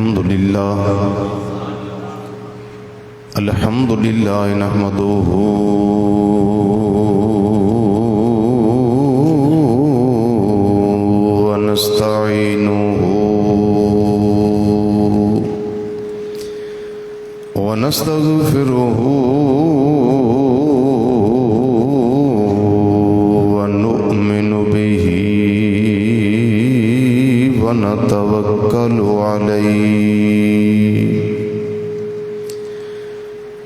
الحمد لله نحمده ونستعينه ونستغفره ونؤمن به ونتوكل عليه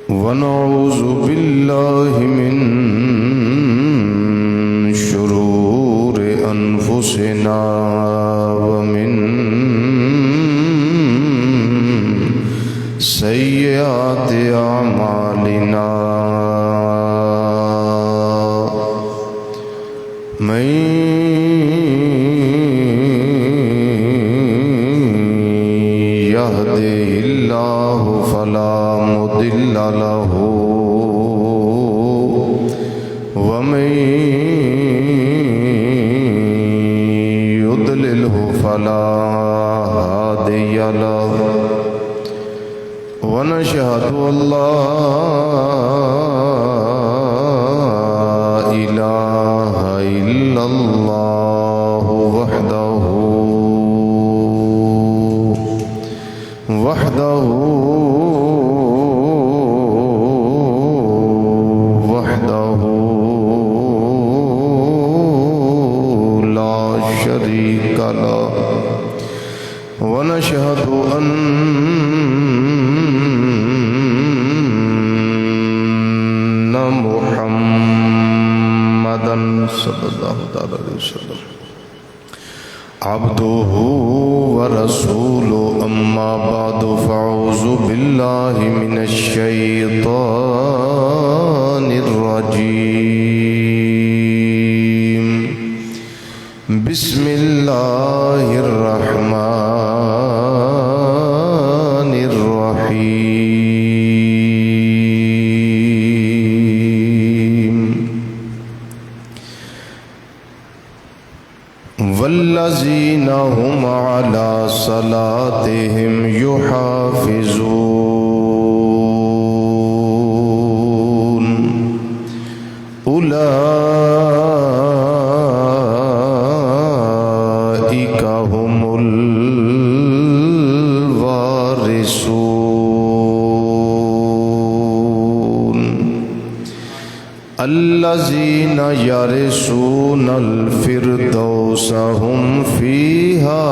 ونعوذ بالله من شرور أنفسنا ومن سيئات أعمالنا من يهده الله فلا مضل له ومن يضلله فلا هادي له ونشهد أن لا إله إلا الله وحده لا شريك له ونشهد أن محمدًا صلى الله عليه وسلم عبده ورسوله أما بعد فأعوذ بالله من الشيطان الرجيم بسم الله الرحمن الرحيم والذين هم على صلاتهم يحافظون أولئك هم الوارثون الذين يرثون الفردوس هم فيها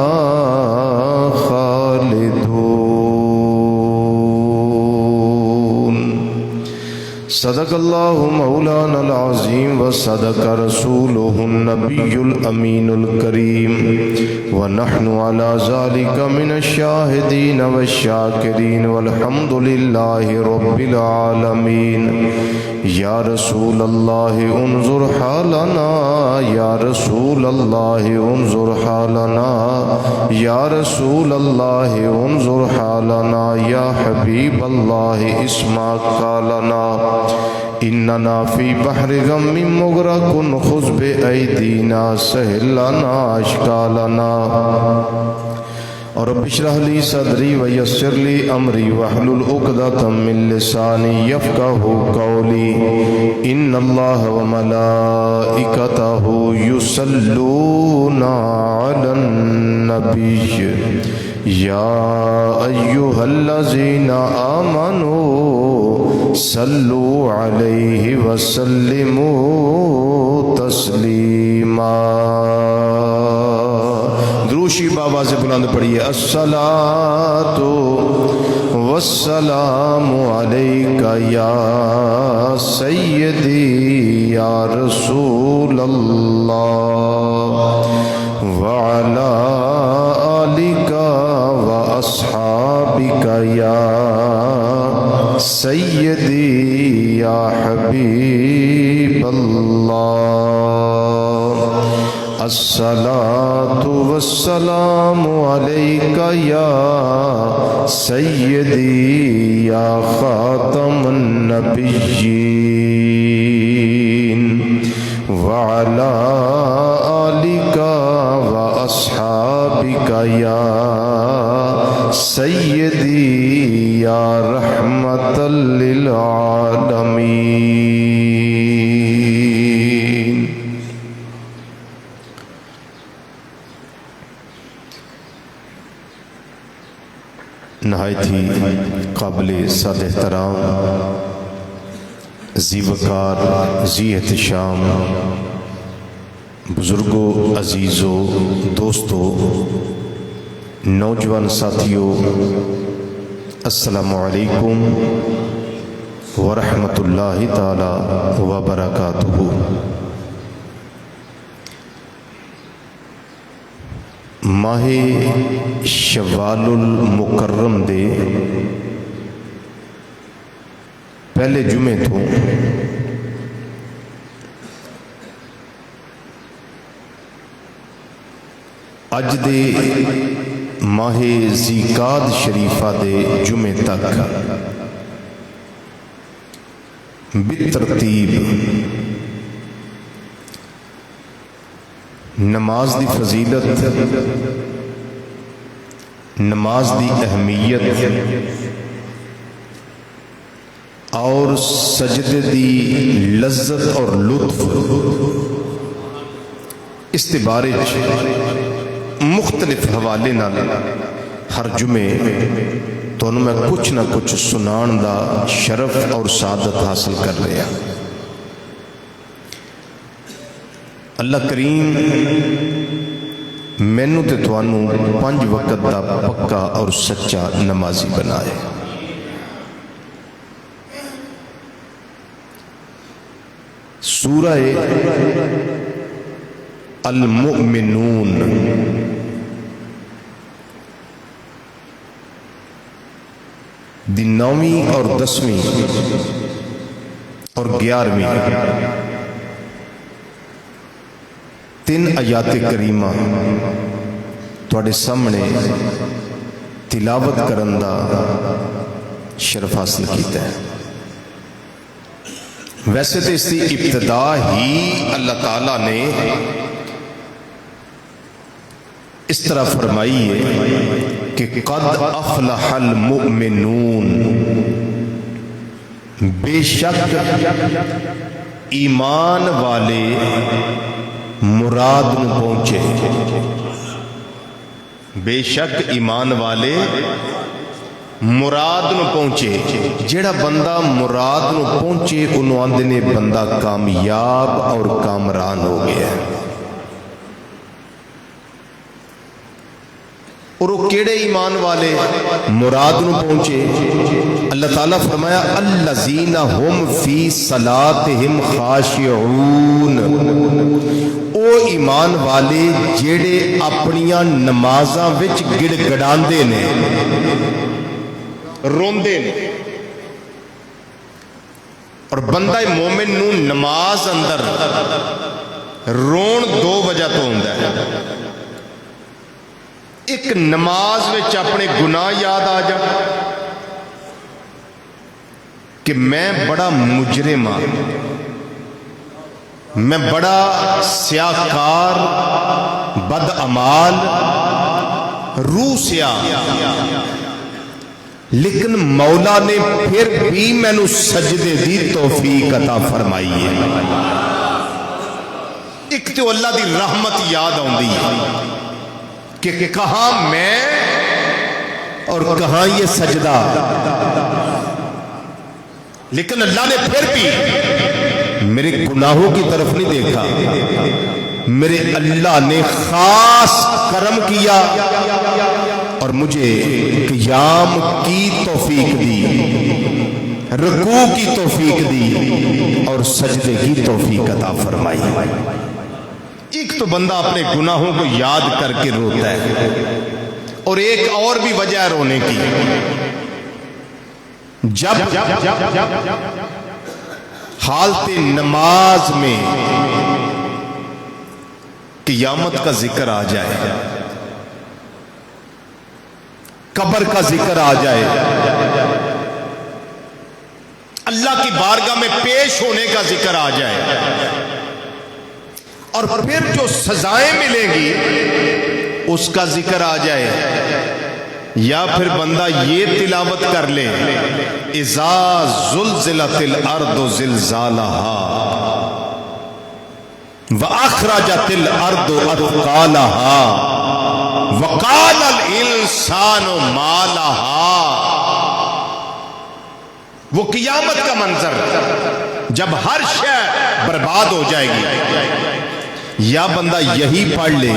خالدون صدق الله مولانا العظيم وصدق رسوله النبي الأمين الكريم ونحن على ذلك من الشاهدين والشاكرين والحمد لله رب العالمين یا رسول اللہ انظر حالنا یا رسول اللہ انظر حالنا یا رسول اللہ انظر حالنا یا حبیب اللہ اسمع قالنا اننا فی بحر غم مغرق خذ بأیدینا سہل لنا اشکالنا رب اشرح لي صدري ويسر لي امري واحلل عقدة من لساني يفقهوا قولي ان الله وملائكته يصلون على النبي يا ايها الذين امنوا صلوا عليه وسلموا تسليما دروشی بابا سے بلند پڑھیے الصلاۃ والسلام علیک یا سیدی یا رسول اللہ وعلی آلک واصحابک یا سیدی یا حبیب اللہ الصلاة والسلام عليك يا سيدي يا خاتم النبيين وعلى آلك وأصحابك يا سیدی یا رحمت للعالمین۔ نہایت ہی قابل صد احترام، ذی وقار، ذی احتشام بزرگوں، عزیزوں، دوستوں، نوجوان ساتھیوں، السلام علیکم ورحمۃ اللہ تعالی وبرکاتہ۔ ماہ شوال المکرم دے پہلے جمعے تو اج دے ماہ ذیقعد شریفہ دے جمعے تک بالترتیب نماز دی فضیلت، نماز دی اہمیت اور سجدے دی لذت اور لطف اس دے بارے مختلف حوالے نال ہر جمعے تو میں کچھ نہ کچھ سنان دا شرف اور سعادت حاصل کر رہا۔ اللہ کریم مینوں تے تانوں 5 وقت دا پکا اور سچا نمازی بنائے۔ سورہ المؤمنون دی 9ویں اور 10ویں اور 11ویں 3 آیات کریمہ تواڈے سامنے تلاوت کرن دا شرف حاصل کیتا ہے۔ ویسے تو اس کی ابتدا ہی اللہ تعالیٰ نے اس طرح فرمائی ہے کہ قد افلح المؤمنون، بے شک ایمان والے مراد نو پہنچے، بے شک ایمان والے مراد نو پہنچے۔ جیڑا بندہ مراد نو پہنچے انہوں آندے نے بندہ کامیاب اور کامران ہو گیا ہے۔ اور وہ کیڑے ایمان والے مراد نو پہنچے؟ اللہ تعالیٰ فرمایا الذین ہم فی صلاتہم خاشعون، او ایمان والے جیڑے اپنیاں نمازاں وچ گڑ گڑاندے نے، روندے نے۔ اور بندہ مومن نو نماز اندر رون 2 وجہ تو ہوندا ہے۔ ایک نماز وچ اپنے گناہ یاد آ جا کہ میں بڑا مجرم ہاں، میں بڑا سیاکار، بد اعمال، روح سیاہ، لیکن مولا نے پھر بھی مینوں سجدے دی توفیق عطا فرمائی ہے۔ ایک تو اللہ دی رحمت یاد آندی ہے کہ کہاں میں اور کہاں یہ سجدہ، لیکن اللہ نے پھر بھی میرے گناہوں کی طرف نہیں دیکھا، میرے اللہ نے خاص کرم کیا اور مجھے قیام کی توفیق دی، رکوع کی توفیق دی اور سجدے کی توفیق عطا فرمائی۔ ایک تو بندہ اپنے گناہوں کو یاد کر کے روتا ہے، اور ایک اور بھی وجہ ہے رونے کی، جب حالت نماز میں قیامت کا ذکر آ جائے، قبر کا ذکر آ جائے، اللہ کی بارگاہ میں پیش ہونے کا ذکر آ جائے، اور پھر جو سزائیں ملیں گی اس کا ذکر آ جائے، یا پھر بندہ یہ تلاوت کر لے اذا زلزلت الارض زلزالہا واخرجت الارض اثقالہا وقال الانسان ما لہا. وہ قیامت کا منظر جب ہر شے برباد ہو جائے گی. یا بندہ یہی پڑھ لے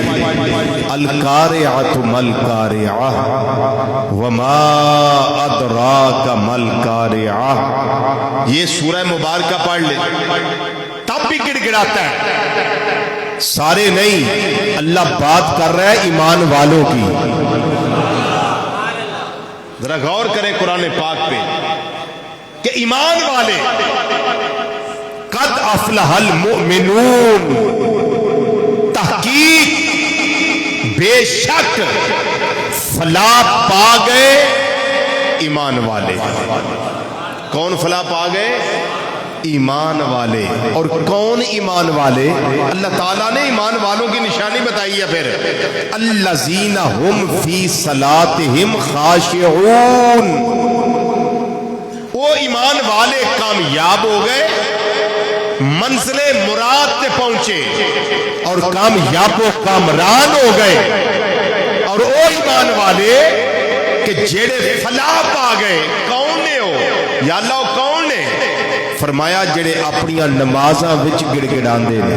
القارعۃ ما القارعۃ وما ادراک ما القارعۃ. یہ سورہ مبارکہ پڑھ لے تب بھی گڑ گڑاتا ہے. سارے نہیں، اللہ بات کر رہا ہے ایمان والوں کی. ذرا غور کریں قرآن پاک پہ کہ ایمان والے قد افلح المؤمنون، تحقیق بے شک فلاح پا گئے ایمان والے. کون فلاح پا گئے؟ ایمان والے. اور کون ایمان والے؟ اللہ تعالیٰ نے ایمان والوں کی نشانی بتائی ہے. پھر الذین هم فی صلاتہم خاشعون، وہ ایمان والے کامیاب ہو گئے، منزل مراد تے پہنچے اور کامیاب و کامران ہو گئے. اور وہ ایمان والے کہ جڑے فلاح پا گئے. کون نے ہو یا اللہ کون نے؟ فرمایا جڑے اپنی نمازاں وچ گڑ گڑاندے نے.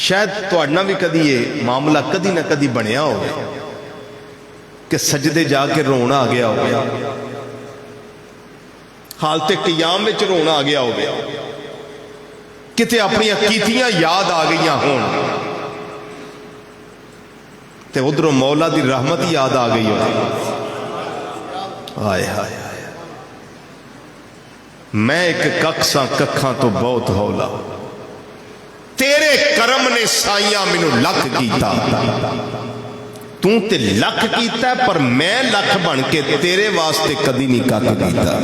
شاید تہاڈا بھی کدی یہ معاملہ کدی نہ کدی بنیا ہو کہ سجدے جا کے رونا آ گیا ہو گیا، حالت قیام وچ رونا آ گیا ہو گیا، کتے اپنی کیتیاں یاد آ گئیاں ہون تے ادھروں مولا دی رحمت یاد آ گئی ہو. آئے ہائے ہائے، میں ایک ککساں ککھاں تو بہت ہولا، تیرے کرم نے سائیاں مینوں لکھ کیتا. تو تے لکھ کیتا ہے پر میں لکھ بن کے تیرے واسطے کدی نہیں کک کیتا.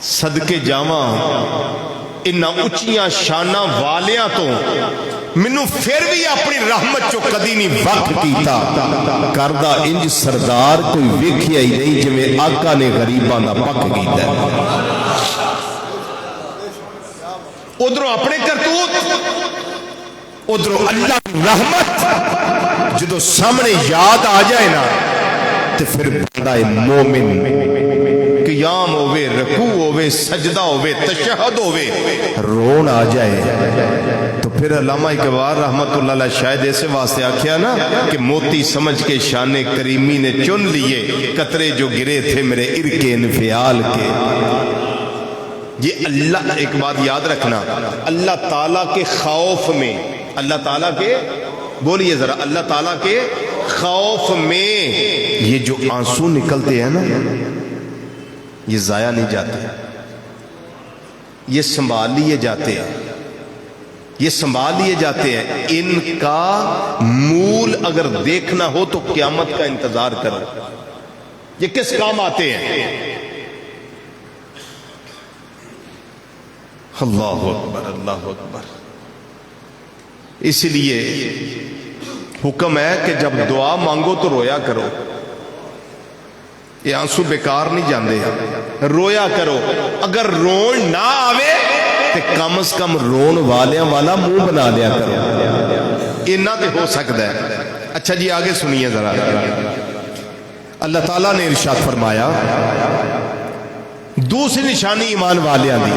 صدقے جاواں انہاں اچھیاں شاناں والیاں تو منوں پھر بھی اپنی رحمت چو کدی نہیں وقت کیتا. کردہ انج سردار کوئی ویکھیا ہی نہیں جویں آقا نے غریباں دا پک کیتا. ادھروں اپنے کرتوت، ادھروں اللہ کی رحمت جدو سامنے یاد آ جائے نا تو پھر بندہ مومن قیام ہوئے، رکوع ہوئے، سجدہ ہوئے، تشہد ہوئے، رون آ جائے. تو پھر علامہ اقبال رحمت اللہ علیہ شاید ایسے واسطے آکھیا نا کہ موتی سمجھ کے شان کریمی نے چن لیے قطرے جو گرے تھے میرے عرق انفعال کے. یہ اللہ، ایک بات یاد رکھنا، اللہ تعالیٰ کے خوف میں، اللہ تعالیٰ کے، بولیے ذرا، اللہ تعالیٰ کے خوف میں یہ جو آنسو نکلتے ہیں نا یہ ضائع نہیں جاتے، یہ سنبھال لیے جاتے ہیں، یہ سنبھال لیے جاتے ہیں. ان کا مول اگر دیکھنا ہو تو قیامت کا انتظار کرو. یہ کس کام آتے ہیں؟ اللہ اکبر، اللہ اکبر. اس لیے حکم ہے کہ جب دعا مانگو تو رویا کرو. یہ آنسو بیکار نہیں جاندے، رویا کرو. اگر رون نہ آوے تو کم از کم رون والیاں والا منہ بنا لیا کرو. اتنا تو ہو سکتا ہے. اچھا جی آگے سنیے ذرا. اللہ تعالیٰ نے ارشاد فرمایا دوسری نشانی ایمان والیاں دی،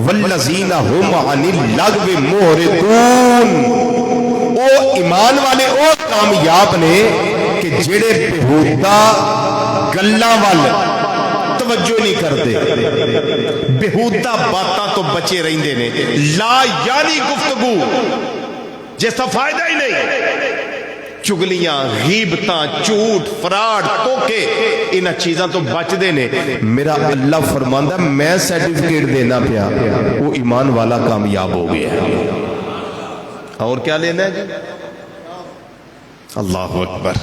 والذین هم عن اللغو معرضون. او ایمان والے او کامیاب نے کہ جڑے بہودہ گلاں وال توجہ نہیں کرتے، بہودہ باتاں تو بچے رہندے نے. لا یعنی گفتگو جس کا فائدہ ہی نہیں، چگلیاں، غیبتاں، جھوٹ، فراڈ، دھوکے، ان چیزاں تو بچ دے نے. میرا اللہ فرماندا میں سرٹیفکیٹ دینا پیا وہ ایمان والا کامیاب ہو گیا. اور کیا لینا ہے جی؟ اللہ اکبر.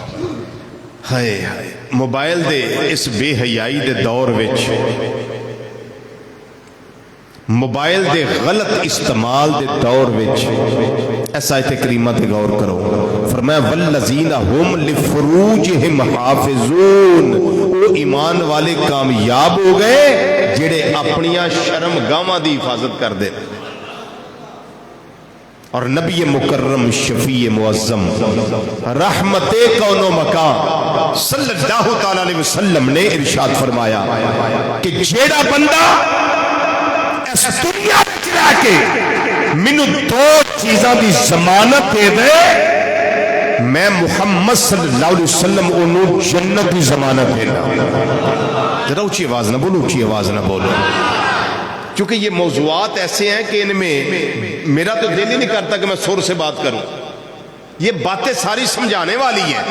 ہائے ہائے، موبائل دے اس بے حیائی دے دور وچ موبائل دے غلط استعمال دے دور وچ ایسا آیت کریمہ تے غور کرو. فرمایا والذین هم لفروجہم حافظون، وہ ایمان والے کامیاب ہو گئے جڑے اپنیاں شرم گاواں دی حفاظت کر دے. اور نبی مکرم شفیع معظم رحمت کون و مکان صلی اللہ تعالی علیہ وسلم نے ارشاد فرمایا کہ جیڑا بندہ اس دنیا وچ رہ کے مینوں دو چیزاں دی ضمانت دے دے، میں محمد صلی اللہ علیہ وسلم انہوں جنت دی ضمانت دینا. ذرا اونچی آواز نہ بولو، اونچی آواز نہ بولو، کیونکہ یہ موضوعات ایسے ہیں کہ ان میں میرا تو دل ہی نہیں کرتا کہ میں سر سے بات کروں. یہ باتیں ساری سمجھانے والی ہیں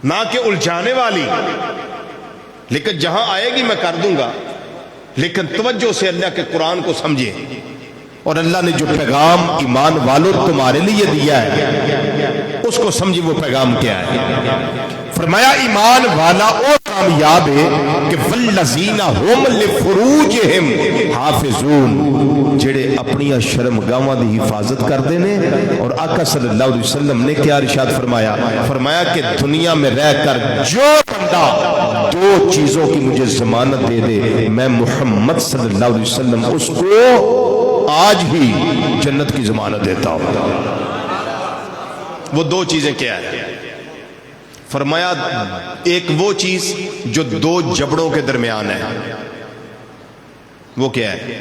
نہ کہ الجھانے والی، لیکن جہاں آئے گی میں کر دوں گا. لیکن توجہ سے اللہ کے قرآن کو سمجھے، اور اللہ نے جو پیغام ایمان والوں تمہارے لیے دیا ہے اس کو سمجھے. وہ پیغام کیا ہے؟ فرمایا ایمان والا او کامیاب ہے کہ والذین هم لفروجہم حافظون، جڑے اپنی شرم گاواں دی حفاظت کردے نے. اور آقا صلی اللہ علیہ وسلم نے کیا ارشاد فرمایا؟ فرمایا کہ دنیا میں رہ کر جو بندہ دو چیزوں کی مجھے ضمانت دے دے، میں محمد صلی اللہ علیہ وسلم اس کو آج ہی جنت کی ضمانت دیتا ہوں. وہ دو چیزیں کیا ہیں؟ فرمایا ایک وہ چیز جو دو جبڑوں کے درمیان ہے، وہ کیا ہے؟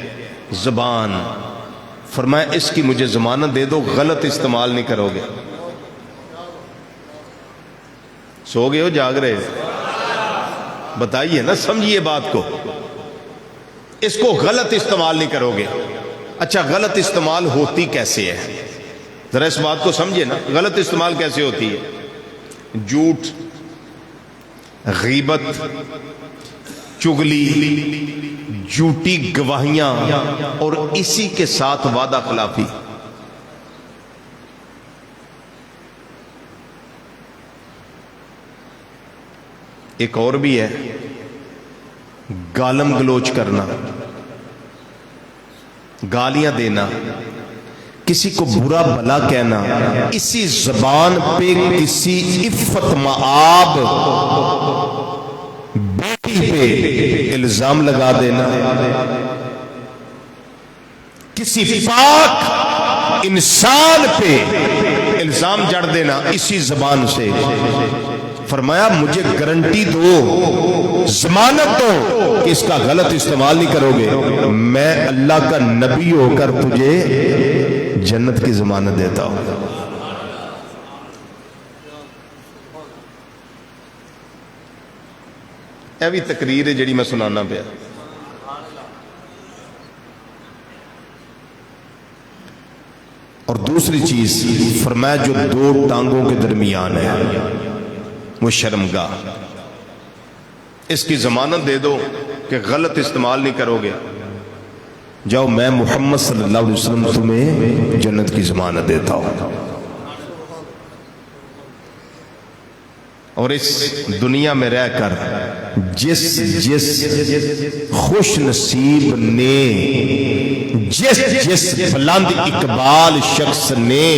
زبان. فرمایا اس کی مجھے ضمانت دے دو، غلط استعمال نہیں کرو گے. سو گئے ہو جاگ رہے ہو؟ بتائیے نا، سمجھیے بات کو. اس کو غلط استعمال نہیں کرو گے. اچھا غلط استعمال ہوتی کیسے ہے؟ ذرا اس بات کو سمجھے نا، غلط استعمال کیسے ہوتی ہے؟ جھوٹ، غیبت، چغلی، جھوٹی گواہیاں، اور اسی کے ساتھ وعدہ خلافی. ایک اور بھی ہے گالم گلوچ کرنا، گالیاں دینا، کسی کو برا بھلا کہنا، اسی زبان پہ کسی عفت مآب بیٹی پہ الزام لگا دینا، کسی پاک انسان پہ الزام جڑ دینا اسی زبان سے. فرمایا مجھے گارنٹی دو، ضمانت دو کہ اس کا غلط استعمال نہیں کرو گے، میں اللہ کا نبی ہو کر تجھے جنت کی ضمانت دیتا ہوں. اے بھی تقریر ہے جڑی میں سنانا پیا. اور دوسری چیز فرمایا جو دو ٹانگوں کے درمیان ہے وہ شرمگاہ. اس کی ضمانت دے دو کہ غلط استعمال نہیں کرو گے، جاؤ میں محمد صلی اللہ علیہ وسلم تمہیں جنت کی ضمانت دیتا ہوں. اور اس دنیا میں رہ کر جس خوش نصیب نے، جس بلند اقبال شخص نے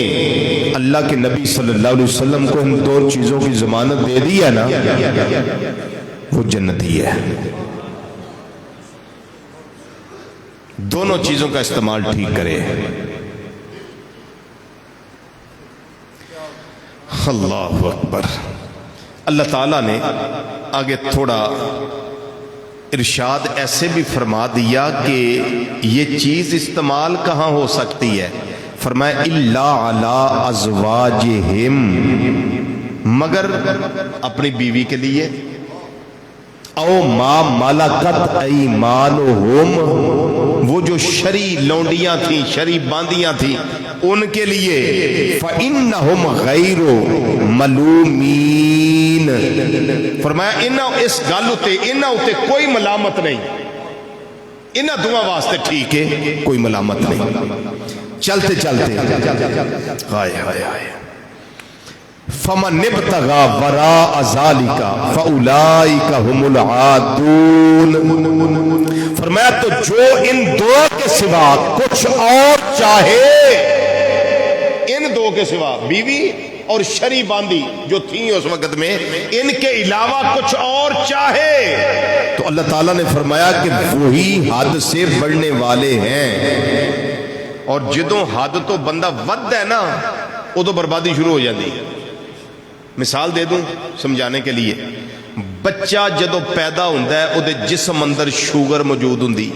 اللہ کے نبی صلی اللہ علیہ وسلم کو ان دو چیزوں کی ضمانت دے دی ہے نا، وہ جنتی ہے. دونوں چیزوں کا استعمال ٹھیک کرے. اللہ اکبر. اللہ تعالیٰ نے آگے تھوڑا ارشاد ایسے بھی فرما دیا کہ یہ چیز استعمال کہاں ہو سکتی ہے. فرمایا الا علی ازواجہم، مگر اپنی بیوی کے لیے، او ما ملکت ایمانہم، وہ جو شرعی لونڈیاں تھیں، شرعی باندیاں تھیں، ان کے لیے فَإِنَّهُمْ غَيْرُ مَلُومِينَ. فرمایا انہاں اس گالو تے انہاں اتے کوئی ملامت نہیں، انہاں دعا واسطے ٹھیک ہے، کوئی ملامت نہیں. چلتے چلتے ہائے ہائے ہائے فَمَنِ ابْتَغَىٰ وَرَاءَ ذَٰلِكَ فَأُولَٰئِكَ هُمُ الْعَادُونَ. فرمایا تو جو ان دو کے سوا کچھ اور چاہے، ان دو کے سوا بیوی اور شرعی باندی جو تھیں اس وقت میں، ان کے علاوہ کچھ اور چاہے تو اللہ تعالیٰ نے فرمایا کہ وہی حد سے بڑھنے والے ہیں. اور جدوں حد تو بندہ ود ہے نا ادو بربادی شروع ہو جاتی ہے. مثال دے دوں سمجھانے کے لیے، بچہ جدو پیدا ہوتا ہے وہ جسم اندر شوگر موجود ہوندی،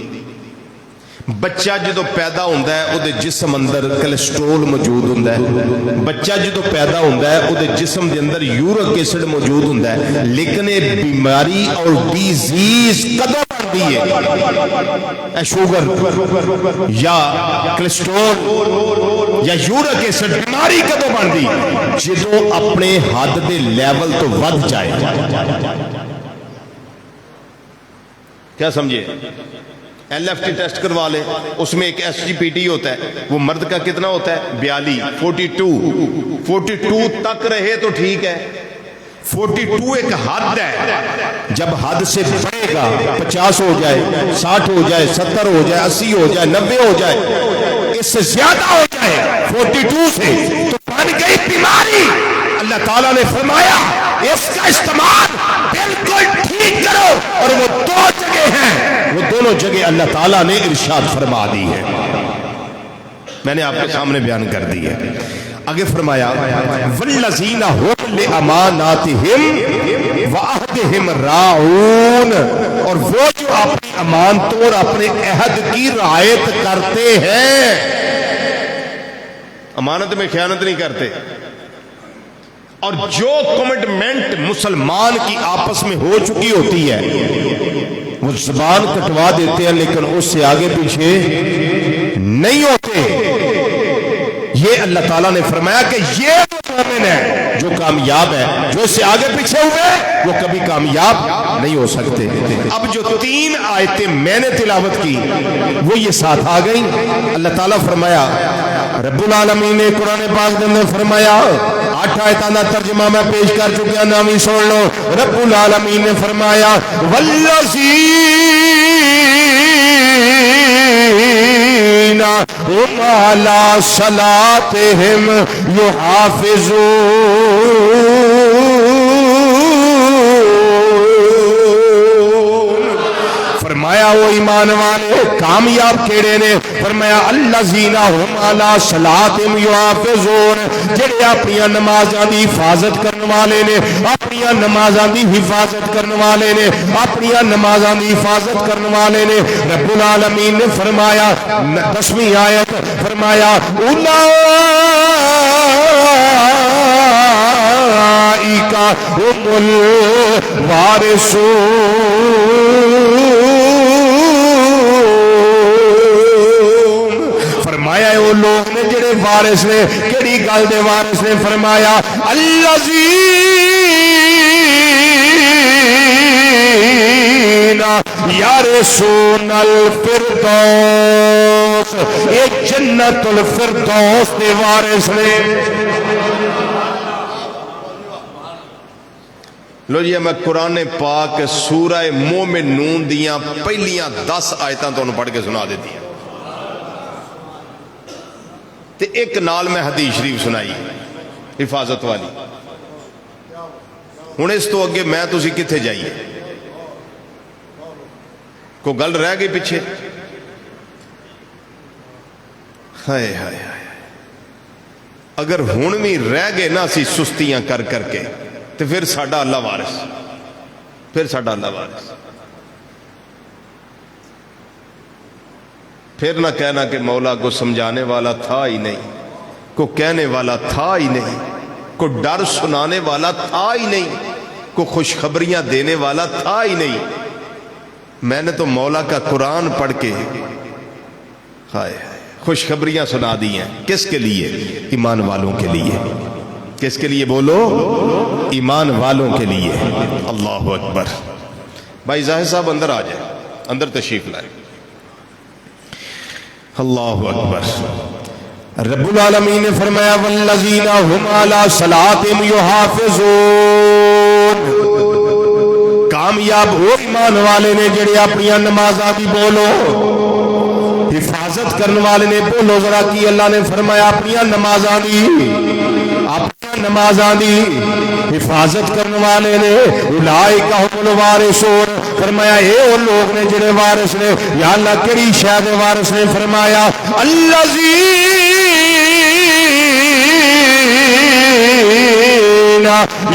بچہ جدو پیدا ہوتا ہے وہ جسم اندر کولسٹرول موجود ہوتا ہے، بچہ جدو پیدا ہوتا ہے وہ جسم دے اندر یورک ایسڈ موجود ہوتا ہے. لیکن یہ بیماری اور ڈیزیز کدوں بنتی ہے؟ شوگر یا کولسٹرول یا یورک ایسڈ بیماری کدوں بنتی؟ جدو اپنے حد دے لیول تو ود جائے. کیا سمجھے؟ ایل ایف ٹی ٹیسٹ کروا لے، اس میں ایک ایس جی پی ٹی ہوتا ہے، وہ مرد کا کتنا ہوتا ہے؟ 42 42 تک رہے تو ٹھیک ہے. 42 ایک حد ہے، جب حد سے بڑھے گا 50 ہو جائے، 60 ہو جائے، 70 ہو جائے، 80 ہو جائے، 90 ہو جائے، اس سے زیادہ ہو جائے 42 سے تو بن گئی بیماری. اللہ تعالیٰ نے فرمایا اس کا استعمال بالکل ٹھیک کرو. اور وہ دو جگہ ہیں، وہ دونوں جگہ اللہ تعالیٰ نے ارشاد فرما دی ہے، میں نے آپ کے سامنے بیان کر دی ہے. آگے فرمایا والذین هم لأماناتهم وعہدهم راعون، اور وہ جو اپنی امانتوں اور اپنے عہد کی رعایت کرتے ہیں، امانت میں خیانت نہیں کرتے. اور جو کمٹمنٹ مسلمان کی آپس میں ہو چکی ہوتی ہے وہ زبان کٹوا دیتے ہیں لیکن اس سے آگے پیچھے نہیں ہوتے. یہ اللہ تعالیٰ نے فرمایا کہ یہ وہ مومن ہے جو کامیاب ہے، جو اس سے آگے پیچھے ہوئے وہ کبھی کامیاب نہیں ہو سکتے. اب جو 3 آیتیں میں نے تلاوت کی وہ یہ ساتھ آ گئیں. اللہ تعالیٰ فرمایا، رب العالمین نے قرآن پاک نے فرمایا، 8 آیتاں دا ترجمہ میں پیش کر چکیا، نامی سن لو. رب العالمین نے فرمایا والذین هم علی صلاتهم یحافظون. فرمایا وہ ایمان والے کامیاب کیڑے نے؟ فرمایا الذین هم علی صلاتهم یحافظون، جڑے اپنی نمازاں دی حفاظت کرنے والے نے، اپنی نمازاں دی حفاظت کرنے والے نے، اپنی نمازاں دی حفاظت کرنے والے نے. رب العالمین نے فرمایا 10ویں آیت فرمایا اولئک هم الوارثون. فرمایا وہ لوگ نے جڑے وارث نے. کیڑی گل دے وارث نے؟ فرمایا الذین یرثون الفردوس، یہ جنت الفردوس دے وارث نے. لو جی میں قرآن پاک سورہ مومنون دیاں پہلیاں 10 آیتاں تو پڑھ کے سنا دیتی ہیں، تے ایک نال میں حدیث شریف سنائی حفاظت والی. ہوں اس تو اگے میں تسی کتھے جائیے؟ کو گل رہ گئی پیچھے؟ ہائے ہائے ہائے، اگر ہن بھی رہ گئے نا اسی سستیاں کر کر کے تو پھر ساڈا اللہ وارث، پھر ساڈا اللہ وارث. پھر نہ کہنا کہ مولا کو سمجھانے والا تھا ہی نہیں، کو کہنے والا تھا ہی نہیں، کو ڈر سنانے والا تھا ہی نہیں، کو خوشخبریاں دینے والا تھا ہی نہیں. میں نے تو مولا کا قرآن پڑھ کے ہائے خوشخبریاں سنا دی ہیں. کس کے لیے؟ ایمان والوں کے لیے. کس کے لیے بولو؟ ایمان والوں کے لیے. اللہ اکبر. بھائی ظاہر صاحب اندر آ جائے، اندر تشریف لائے. اللہ اکبر. رب العالمین نے فرمایا والذین هم علی صلاتهم یحافظون، کامیاب ہو ایمان والے نے جڑے اپنی نمازاں دی بولو حفاظت کرنے والے نے بولو ذرا کی اللہ نے فرمایا اپنی نمازاں دی حفاظت کرنے والے نے اولئک هم الوارثون فرمایا اے وہ لوگ نے جڑے وارث نے یا اللہ کیڑی شے دے وارث نے فرمایا الذین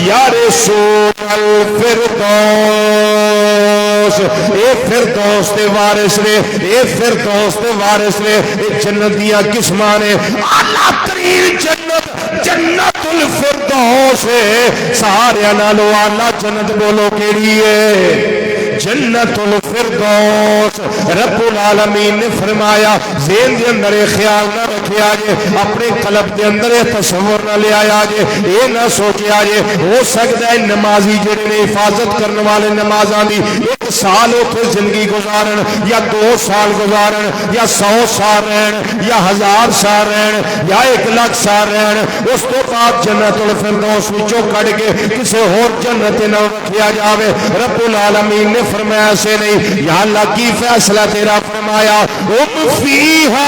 یرثون الفردوس اے فردوس دے وارث نے اے فردوس دے وارث نے اے جنت دیاں قسماں نے اعلی ترین جنت جنت الفردوس ہے سارے نالوں اعلی جنت بولو کیڑی ہے جنت الفردوس رب العالمین نے فرمایا ذہن دے اندر خیال نہ رکھیا جے اپنے قلب دے اندر تصور نہ لے آیا جے اے نہ سوچیا جے ہو سکتا ہے نمازی جڑے نے حفاظت کرنے والے نمازاں دی 1 سال اوتھے زندگی گزارن یا 2 سال گزارن یا 100 سال رہن یا 1000 سال رہن یا 1,00,000 سال رہن اس تو بعد جنت الفردوس وچوں کڈ کے کسے ہور جنت نہ رکھیا جاوے رب العالمین نے فرمایا سے نہیں یا اللہ کی فیصلہ تیرا فرمایا ہم فیہا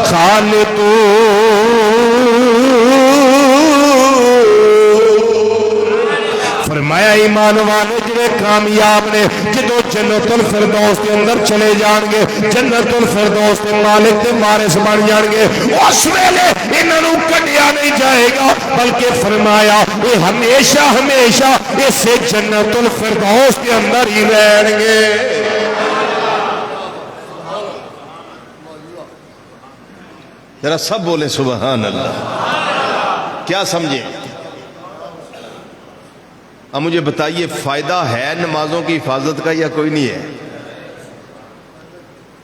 خالدون فرمایا ایمان والے جڑے کامیاب نے جدو جنت الفردوس کے اندر چلے جان گے جنت الفردوس کے مالک تے وارث بن جان گے اس ویلے انہاں نوں کڈیا نہیں جائے گا بلکہ فرمایا یہ ہمیشہ ہمیشہ اسے جنت الفردوس کے اندر ہی رہیں گے ذرا سب بولے سبحان اللہ کیا سمجھے اب مجھے بتائیے فائدہ ہے نمازوں کی حفاظت کا یا کوئی نہیں ہے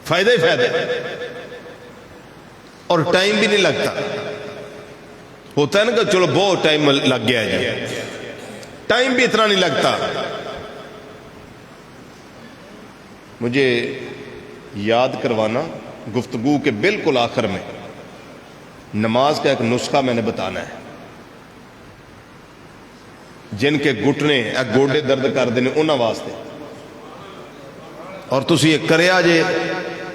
فائدہ ہی فائدہ ہے اور ٹائم بھی نہیں لگتا ہوتا ہے نا کہ چلو بہت ٹائم لگ گیا جی ٹائم بھی اتنا نہیں لگتا مجھے یاد کروانا گفتگو کے بالکل آخر میں نماز کا ایک نسخہ میں نے بتانا ہے جن کے گھٹنے گوڈے درد کر دینے انہاں واسطے اور تسی یہ کریا جے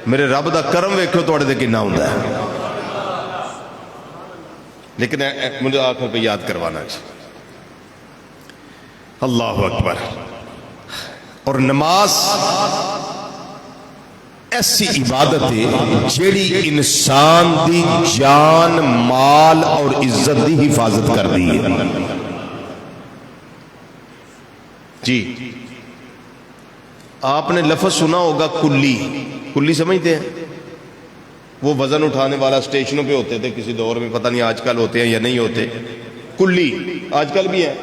میرے رب دا کرم ویکھو توڑے دے کنا ہوندا ہے لیکن مجھے آخر پہ یاد کروانا ہے اللہ اکبر اور نماز ایسی عبادت ہے جیڑی انسان دی جان مال اور عزت دی حفاظت کر دی ہے جی آپ نے لفظ سنا ہوگا کلی کلی سمجھتے ہیں وہ وزن اٹھانے والا اسٹیشنوں پہ ہوتے تھے کسی دور میں پتہ نہیں آج کل ہوتے ہیں یا نہیں ہوتے کلی آج کل بھی ہے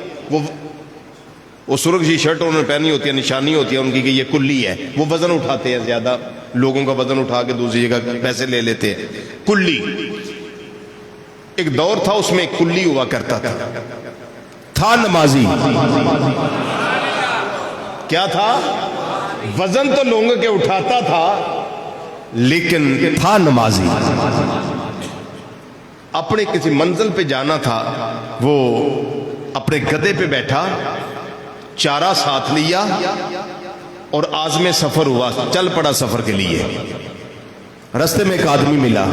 وہ سرخ جی شرٹ انہوں نے پہنی ہوتی ہے نشانی ہوتی ہے ان کی کہ یہ کلی ہے وہ وزن اٹھاتے ہیں زیادہ لوگوں کا وزن اٹھا کے دوسری جگہ پیسے لے لیتے ہیں کلی ایک دور تھا اس میں کلی ہوا کرتا تھا نمازی کیا تھا وزن تو لوگوں کے اٹھاتا تھا لیکن تھا نمازی اپنے کسی منزل پہ جانا تھا وہ اپنے گدے پہ بیٹھا چارہ ساتھ لیا اور عازم سفر ہوا چل پڑا سفر کے لیے رستے میں ایک آدمی ملا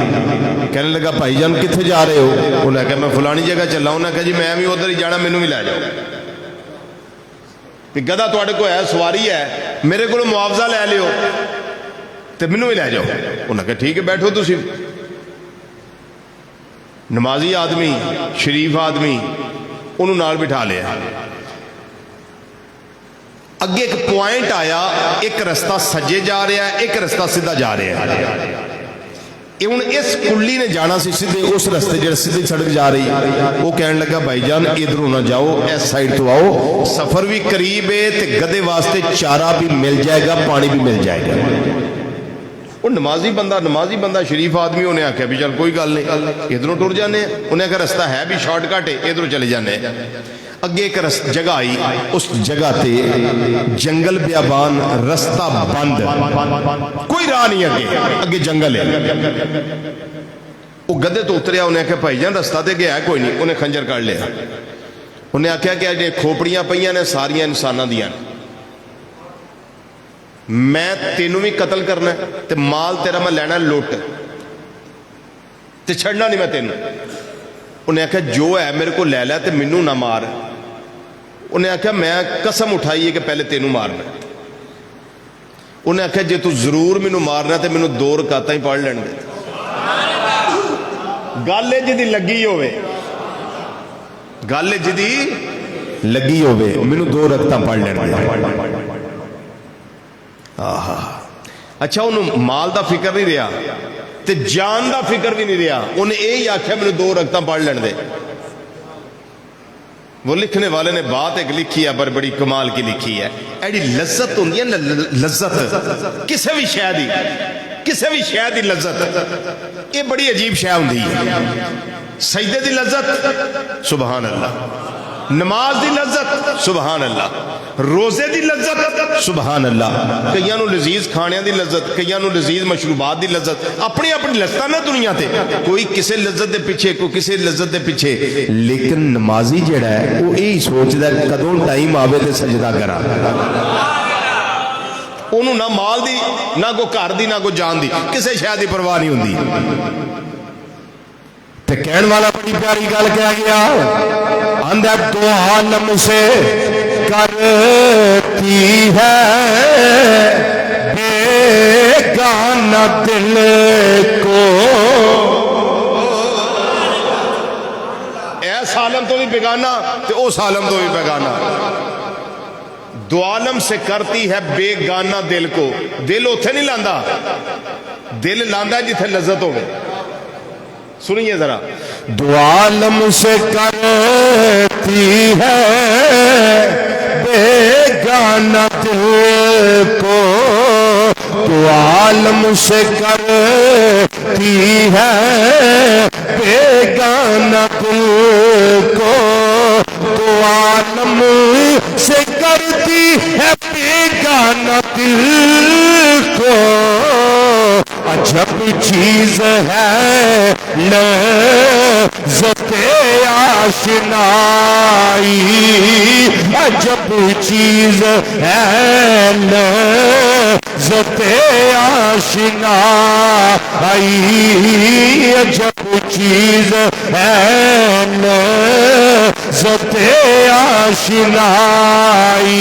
کہنے لگا بھائی جان کتنے جا رہے ہو انہوں نے کہا میں فلانی جگہ چلا ہوں انہوں نے کہا جی میں بھی ادھر ہی جانا مینوں بھی لے جاؤ گدا تواڈے کو ہے سواری ہے میرے کو معاوضہ لے لیو تے مینوں بھی لے جاؤ انہوں نے کہا ٹھیک ہے بیٹھو تسی نمازی آدمی شریف آدمی انہوں نال بٹھا لیا اگے ایک پوائنٹ آیا ایک رستہ سجے جا رہا ہے ایک رستہ سیدھا جا رہا ہے اس کلی نے جانا سی سیدھے اس رستے جڑے سیدھی سڑک جا رہی وہ کہنے لگا بھائی جان ادھروں نہ جاؤ اس سائیڈ تو آؤ سفر بھی قریب ہے تے گدے واسطے چارہ بھی مل جائے گا پانی بھی مل جائے گا وہ نمازی بندہ شریف آدمی انہیں آکھا بھی چل کوئی گل نہیں ادھروں ٹر جانے انہیں آکھا رستہ ہے بھی شارٹ کٹ ہے ادھروں چلے جانے اگے ایک جگہ آئی اس جگہ تے جنگل بیابان رستہ بند کوئی راہ نہیں اگے جنگل ہے وہ گدے تو اتریا انہیں کہا بھائی جان رستہ تے گیا ہے کوئی نہیں انہیں خنجر کاٹ لیا انہیں آخیا کہ جو کھوپڑیاں پہ نے ساریاں انسانوں دیا نے، میں تینوں بھی قتل کرنا ہے تے مال تیرا میں لینا لوٹ تے چھڑنا نہیں میں تینوں۔ انہیں آخیا جو ہے میرے کو لے لے تے مینوں نہ مار۔ انہیں آخیا میں قسم اٹھائی ہے کہ پہلے تینوں مارنا۔ انہیں آخیا جے تو ضرور مینوں مارنا تے مینوں 2 رکعتاں ہی پڑھ لین دے۔ گل جدی لگی ہوئے، گل جدی لگی ہوئے، مینوں 2 رکعتاں پڑھ لین دے۔ اچھا انہوں مال دا فکر نہیں رہا تے جان دا فکر بھی نہیں رہا، انہیں یہی آخیا مینوں 2 رکعتاں پڑھ لین دے۔ وہ لکھنے والے نے بات ایک لکھی ہے، بڑی کمال کی لکھی ہے۔ ایڈی لذت ہوندی ہے نا، لذت کسے بھی شے دی، کسے بھی شے دی لذت، یہ بڑی عجیب شے ہوندی ہے۔ سجدے دی لذت سبحان اللہ، نماز دی لذت سبحان اللہ، روزے دی لذت سبحان اللہ، کئیاں نو لذیذ کھانیاں دی لذت، کئیاں نو لذیذ مشروبات دی لذت، اپنی اپنی لذتاں نہ دنیا تے، کوئی کسے لذت دے پیچھے، کوئی کسے لذت دے پیچھے۔ لیکن نمازی جڑا ہے وہ یہی سوچدا ہے کدوں ٹائم آوے تے سجدہ کراں۔ انہوں نہ مال دی، نہ کو گھر دی، نہ کو جان دی، کسے شے دی پرواہ نہیں ہوندی۔ تے کہن والا بڑی پیاری گل کہہ گیا، اندر دو عالم سے کرتی ہے بیگانہ دل کو، ایس عالم تو بھی بیگانہ تے اس عالم تو بھی بیگانہ۔ دو عالم سے کرتی ہے بیگانہ دل کو، دل اتھے نہیں لاندا، دل لاندا جتھے لذت ہوگی۔ سنیے ذرا، دو عالم سے کرتی ہے بیگانہ دل کو، دو عالم سے کرتی ہے بیگانہ دل کو، دو عالم سے کرتی ہے بیگانہ دل کو، عجب چیز ہے لذت آشنائی، عجب چیز ہے لذت آشنائی، عجب چیز ہے لذت آشنائی،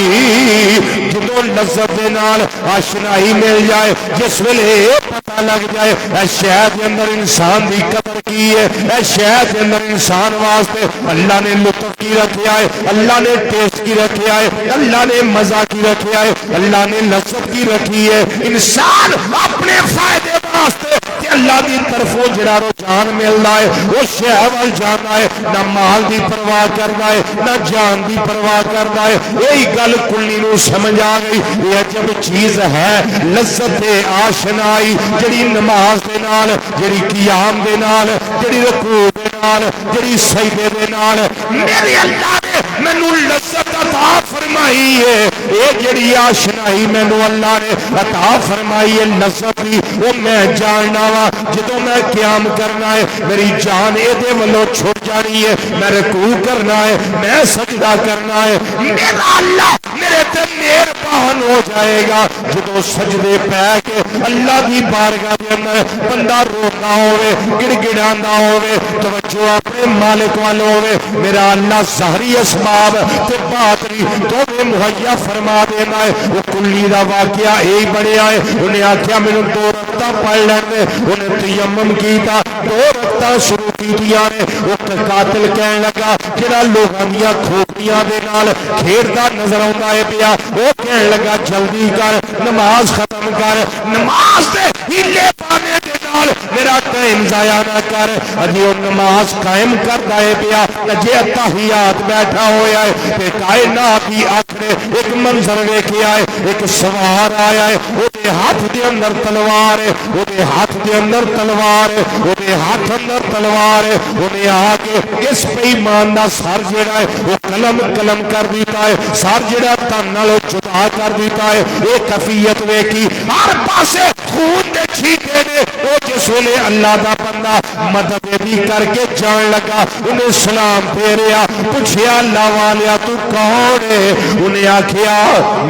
جدوں لذت نال آشنائی مل جائے، جس ویلے پتہ لگ جائے اے شہد کے اندر انسان دی قدر کی ہے، اے شہد کے اندر انسان واسطے اللہ نے لطف کی رکھیا ہے، اللہ نے ٹیسٹ کی رکھیا ہے، اللہ نے مزہ کی رکھیا ہے، اللہ نے لذت کی رکھی ہے، انسان اپنے فائدے واسطے کہ اللہ دی طرفوں جڑا رجحان ملدا ہے وہ شے ول جاندا ہے، نہ مال دی پرواہ کردا ہے، نہ جان دی پرواہ کردا ہے۔ یہی گل کلی نو سمجھ آ گئی، یہ عجب چیز ہے لذت آشنائی، جڑی نماز دے نال، جڑی قیام دے نال، جڑی رکوع دے نال، جڑی سجدے دے نال میرے اللہ نے مینوں لذت عطا فرمائی ہے، یہ جڑی آشنائی مینوں اللہ نے عطا فرمائی ہے لذت دی، وہ میں جاننا وا جدوں میں قیام کرنا ہے میری جان اے ولوں چھٹ جانی ہے، میں رکوع کرنا ہے، میں سجدہ کرنا ہے، میرا اللہ میرے تے مہربان ہو جائے گا۔ جدوں سجدے پہ کے اللہ دی بارگاہ دے اندر بندہ روتا ہوئے، گڑ گڑاندا ہوئے، توجہ اپنے مالک وال ہوئے، میرا اللہ ظاہری اسباب تے باطنی دونوں مہیا فرما دینا ہے۔ وہ کلی دا واقعہ یہی بنیا ہے، انہیں آخیا مینوں 2 رکعتاں پڑھ لین دے، انہیں تیمم کیتا، 2 رکعتاں شروع کیتیاں نے۔ وہ قاتل کہن لگا جڑا لوگاں دیاں کھوپڑیاں دے نال کھیڈدا نظر آوندا ہے پیا، وہ کہن لگا جلدی کر نماز ختم کر، نماز دے ہیلے پانے دے نال میرا ٹائم ضائع نہ کر۔ اجی وہ نماز قائم کردا ہے پیا، اجے تحیات بیٹھا ہویا ہے تے کائنات دی آکھنے ایک منظر ویکھیا ہے، ایک سوار آیا ہے، اودے ہاتھ دے اندر تلوار ہے، اودے ہاتھ دے اندر تلوار ہے، اودے ہاتھ اندر تلوار ہے، انہیں آ کے اس بے ایمان دا سر جڑا ہے وہ قلم قلم کر دیتا ہے، سر جڑا تن نال جدا کر دیتا ہے۔ ایک کفیت ویکھی ہر پاسے خون دے دے چھیٹے نے وہ جس ویلے اللہ دا بندہ مدد بھی کر کے جان لگا انہیں سلام پھیریا پوچھیا اللہ والیا تو کون ہے انہیں آکھیا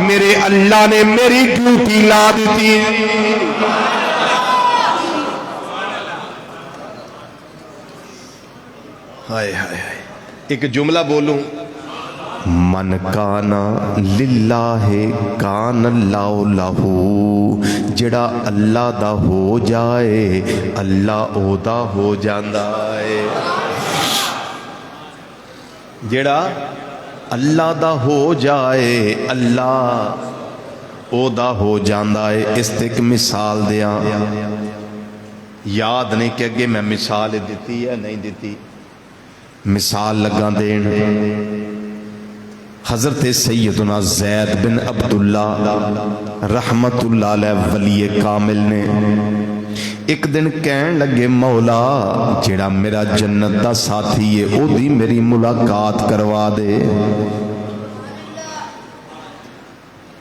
میرے اللہ نے میری ڈیوٹی لا دیتی ہائے ہائے ایک جملہ بولوں من کانا للہ کان اللہ لہو جڑا اللہ دا ہو جائے اللہ او دا ہو جاندا ہے جڑا اللہ دا ہو جائے اللہ او دا ہو جاندا ہے اس تے ایک مثال دیاں یاد نہیں کہ اگے میں مثال دیتی ہے نہیں دیتی مثال لگا دین حضرت سیدنا زید بن عبداللہ رحمت اللہ علیہ ولی کامل نے ایک دن کہن لگے مولا جڑا میرا جنت دا ساتھی ہے او دی میری ملاقات کروا دے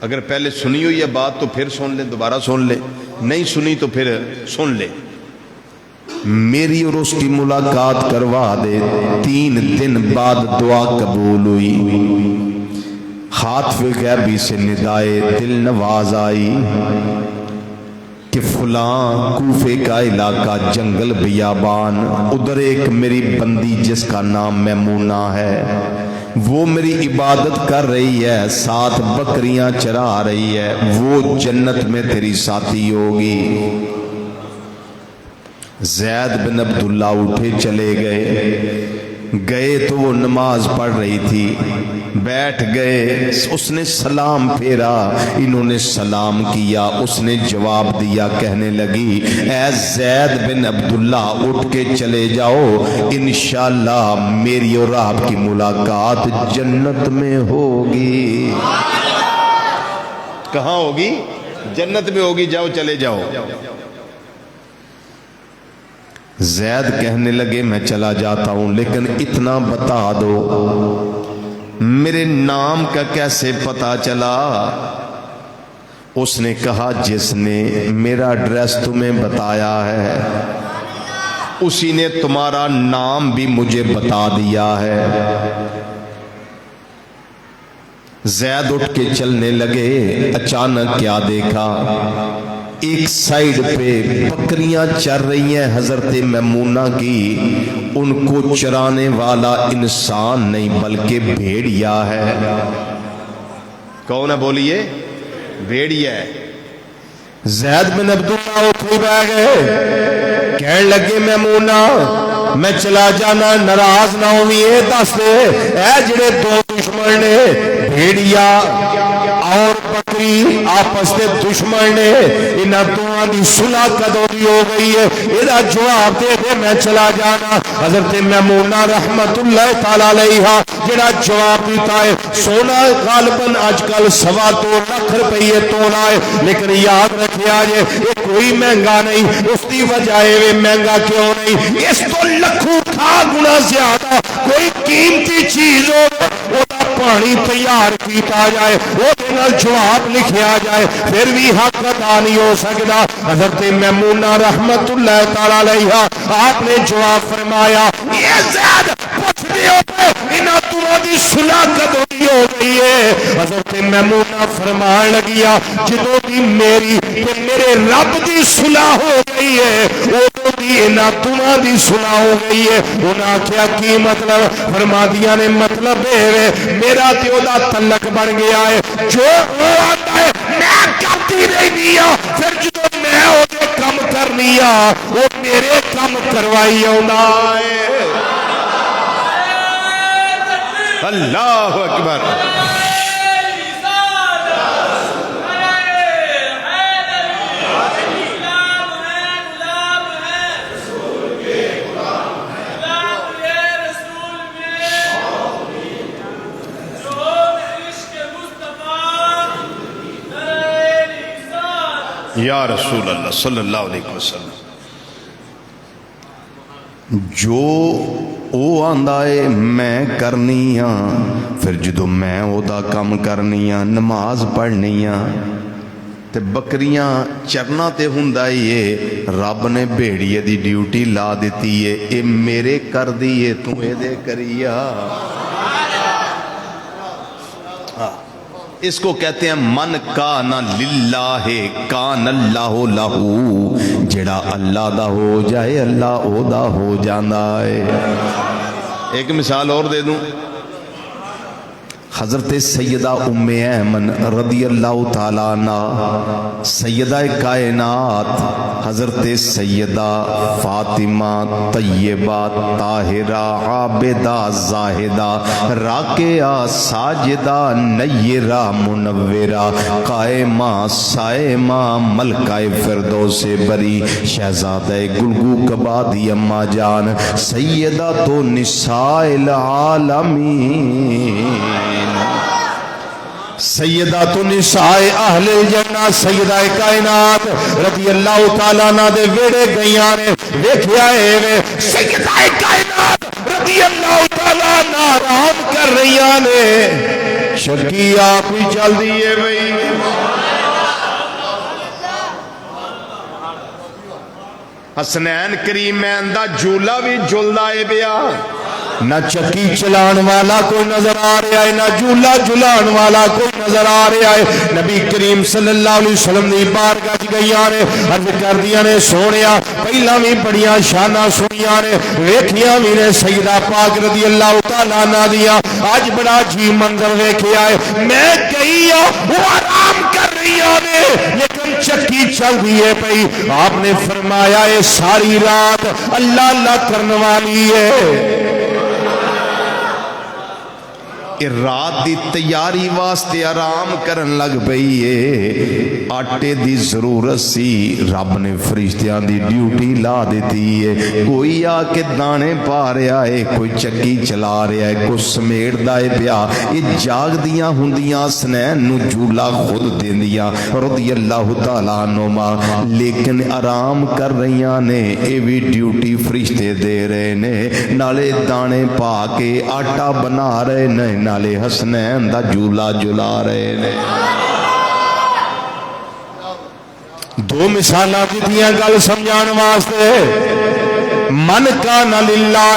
اگر پہلے سنی ہوئی ہے بات تو پھر سن لیں دوبارہ سن لیں نہیں سنی تو پھر سن لیں میری اور اس کی ملاقات کروا دے 3 دن بعد دعا قبول ہوئی ہاتھ غیبی سے ندائے دل نواز آئی کہ فلاں کوفے کا علاقہ جنگل بیابان ادھر ایک میری بندی جس کا نام میمونہ ہے وہ میری عبادت کر رہی ہے 7 بکریاں چرا رہی ہے وہ جنت میں تیری ساتھی ہوگی زید بن عبداللہ اٹھے چلے گئے تو وہ نماز پڑھ رہی تھی بیٹھ گئے اس نے سلام پھیرا انہوں نے سلام کیا اس نے جواب دیا کہنے لگی اے زید بن عبداللہ اٹھ کے چلے جاؤ انشاءاللہ میری اور آپ کی ملاقات جنت میں ہوگی کہاں ہوگی جنت میں ہوگی جاؤ چلے جاؤ زید کہنے لگے میں چلا جاتا ہوں لیکن اتنا بتا دو میرے نام کا کیسے پتا چلا اس نے کہا جس نے میرا ایڈریس تمہیں بتایا ہے اسی نے تمہارا نام بھی مجھے بتا دیا ہے زید اٹھ کے چلنے لگے اچانک کیا دیکھا ایک سائیڈ پہ بکریاں چر رہی ہیں حضرت میمونہ کی ان کو چرانے والا انسان نہیں بلکہ بھیڑیا ہے کون ہے بولیے بھیڑیا ہے زید بن عبداللہ اٹھے بیٹھ گئے کہنے لگے میمونہ میں چلا جانا ناراض نہ ہوئی ہے دس دے اے جڑے 2 دشمن نے بھیڑیا اور بکری آپس میں دشمن نے انہاں دونوں دی صلح کدوں دی ہو گئی ہے ادا جواب دے دے میں چلا جانا حضرت میمونہ رحمت اللہ تعالی علیہا جڑا جواب دیتا ہے سونا غالباً آج کل 2.25 لاکھ روپے تولا ہے لیکن یاد رکھے آج یہ کوئی مہنگا نہیں اس دی وجہ ہے مہنگا کیوں نہیں اس تو لکھوں تھا گنا زیادہ کوئی قیمتی چیز ہو وہ پانی تیار کیتا جائے وہ دنال جواب لکھیا جائے پھر بھی حق ادا نہیں ہو سکتا حضرت میمونہ رحمت اللہ تعالی علیہا آپ نے جواب فرمایا یہ زید پوچھ بھی ہوتے انہاں تمہاری صلح کدوں دی ہو گئی ہے حضرت میمونہ فرمان لگیا جدوں دی میری تے میرے رب دی صلح ہو گئی ہے وہ دی انہاں تمہاری صلح ہو گئی ہے انہاں کیا کی مطلب فرما دیا نے مطلب ہے میرا تیو دا تلق بن گیا ہے جو وہ آتا ہے میں کرتی رہی ہوں پھر جو میں ہو دے کم کرنی ہوں وہ میرے کم کروائی ہونا ہے اللہ اکبر یا رسول اللہ صلی اللہ علیہ وسلم جو او آندا ہے میں کرنی ہاں پھر جدو میں او دا کم کرنی ہاں نماز پڑھنی ہاں تے بکریاں چرنا تے ہوندا ہی ہے، رب نے بھیڑیے دی ڈیوٹی لا دیتی ہے، اے میرے کر دیئے تو اے دے کریا۔ اس کو کہتے ہیں من کان للہ کان اللہ لہو، جڑا اللہ دا ہو جائے اللہ او دا ہو جانا ہے۔ ایک مثال اور دے دوں، حضرت سیدہ ام ایمن رضی اللہ تعالیٰ عنہ، سیدہ کائنات حضرت سیدہ فاطمہ طیبہ طاہرہ عابدہ زاہدہ راکعہ ساجدہ نیرہ منورہ قائمہ سائمہ ملکہ فردوس بری شہزادہ گلگو کبادی اماں جان سیدہ تو نساء العالمین، سیدات النساء اہل الجنہ سیدہ کائنات رضی اللہ تعالیٰ عنہ دے ویڑے گئیاں نے ویکھیا ہے، سیدہ کائنات رضی اللہ تعالیٰ عنہ آرام کر رہیاں نے، شکی آپ ہی چل دیئے بھئی، حسنین کریمین دا جھولا بھی جھولدا ہے بیا، نہ چکی چلان والا کوئی نظر آ رہا ہے، نہ جھولا جھلان والا کوئی نظر آ رہا ہے۔ نبی کریم صلی اللہ علیہ وسلم نے بارگاہ وچ گئیاں نے، عرض کردیاں نے سونیا پہلا بھی بڑیاں شاناں سنیاں نے، ویکھیاں بھی نے سیدہ پاک رضی اللہ تعالیٰ عنہ دیاں، اج بڑا عجیب منظر ویکھیا ہے، میں گئی ہوں وہ آرام کر رہی نے لیکن چکی چل رہی ہے پئی، آپ نے فرمایا ہے ساری رات اللہ اللہ کرنے والی ہے، رات دی تیاری واسطے آرام کرن لگ پئی ہے، آٹے دی ضرورت سی، رب نے فرشتیاں دی ڈیوٹی لا دیتی ہے، کوئی آ کے دانے پا رہا ہے، کوئی چکی چلا رہا ہے، کوئی سمیٹ دائے پیا، یہ جاگ دیاں ہندیاں سنین نو جھولا خود دین دیاں رضی اللہ تعالیٰ عنہما، لیکن آرام کر رہیاں نے، اے بھی ڈیوٹی فرشتے دے رہے نے، نالے دانے پا کے آٹا بنا رہے نے، نالے حسنین دا جھولا جھلا رہے نے۔ دو مثالاں دیتیاں گل سمجھان واسطے، من کان للہ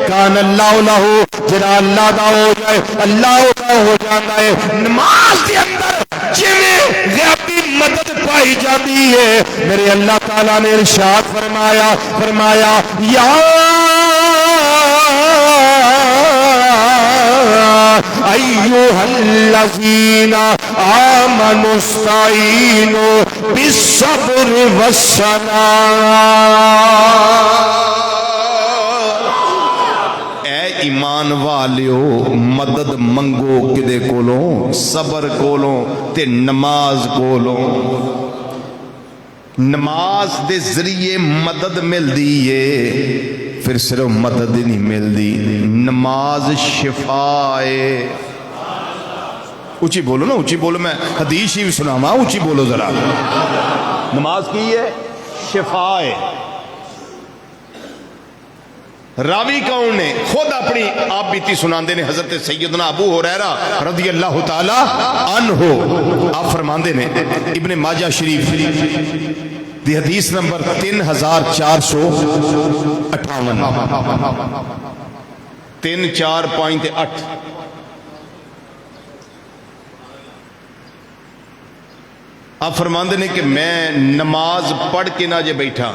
کان اللہ لہو، جڑا اللہ دا ہو جائے اللہ دا ہو جاتا ہے۔ نماز کے اندر جویں غیبی مدد پائی جاتی ہے، میرے اللہ تعالیٰ نے ارشاد فرمایا یا ایوہا الذین آمنوا استعینوا بالصبر والصلاۃ، اے ایمان والیو مدد منگو کدے کولوں؟ صبر کولوں تے نماز کولوں۔ نماز دے ذریعے مدد مل دیئے، پھر صرف مدد ہی نہیں مل دی، نماز شفا ہے۔ اونچی بولو نا، اونچی بولو، میں حدیث ہی سناواں، اونچی بولو ذرا۔ نماز کی ہے شفا ہے۔ راوی کون نے؟ خود اپنی آپ بیتی سناندے نے، حضرت سیدنا ابو ہریرہ رضی اللہ تعالی عنہ، آپ فرماندے نے ابن ماجہ شریف دی حدیث نمبر 3458 34.8، آپ فرماندے نے کہ میں نماز پڑھ کے نہ جے بیٹھا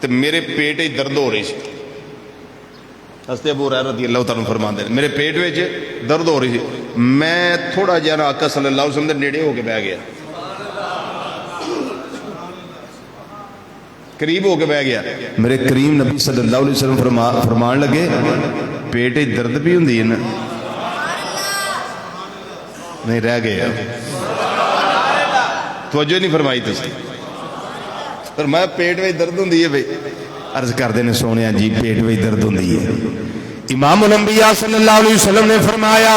تو میرے پیٹ درد ہو رہی سی، حضرت ابو ہریرہ رضی اللہ تعالیٰ فرماندے نے میرے پیٹ وچ درد ہو رہی سی، میں تھوڑا جہا آقا صلی اللہ علیہ وسلم دے نیڑے ہو کے بیٹھ گیا، قریب ہو کے بیٹھ گیا، میرے کریم نبی صلی اللہ علیہ وسلم فرمان لگے پیٹ درد بھی ہوندی ہے نا؟ نہیں رہ گیا، توجہ نہیں فرمائی تھی، فرمایا پیٹ میں درد ہوندی ہے بھئی، عرض کر دینے سونے جی پیٹ میں درد ہوندی ہے۔ امام الانبیاء صلی اللہ علیہ وسلم نے فرمایا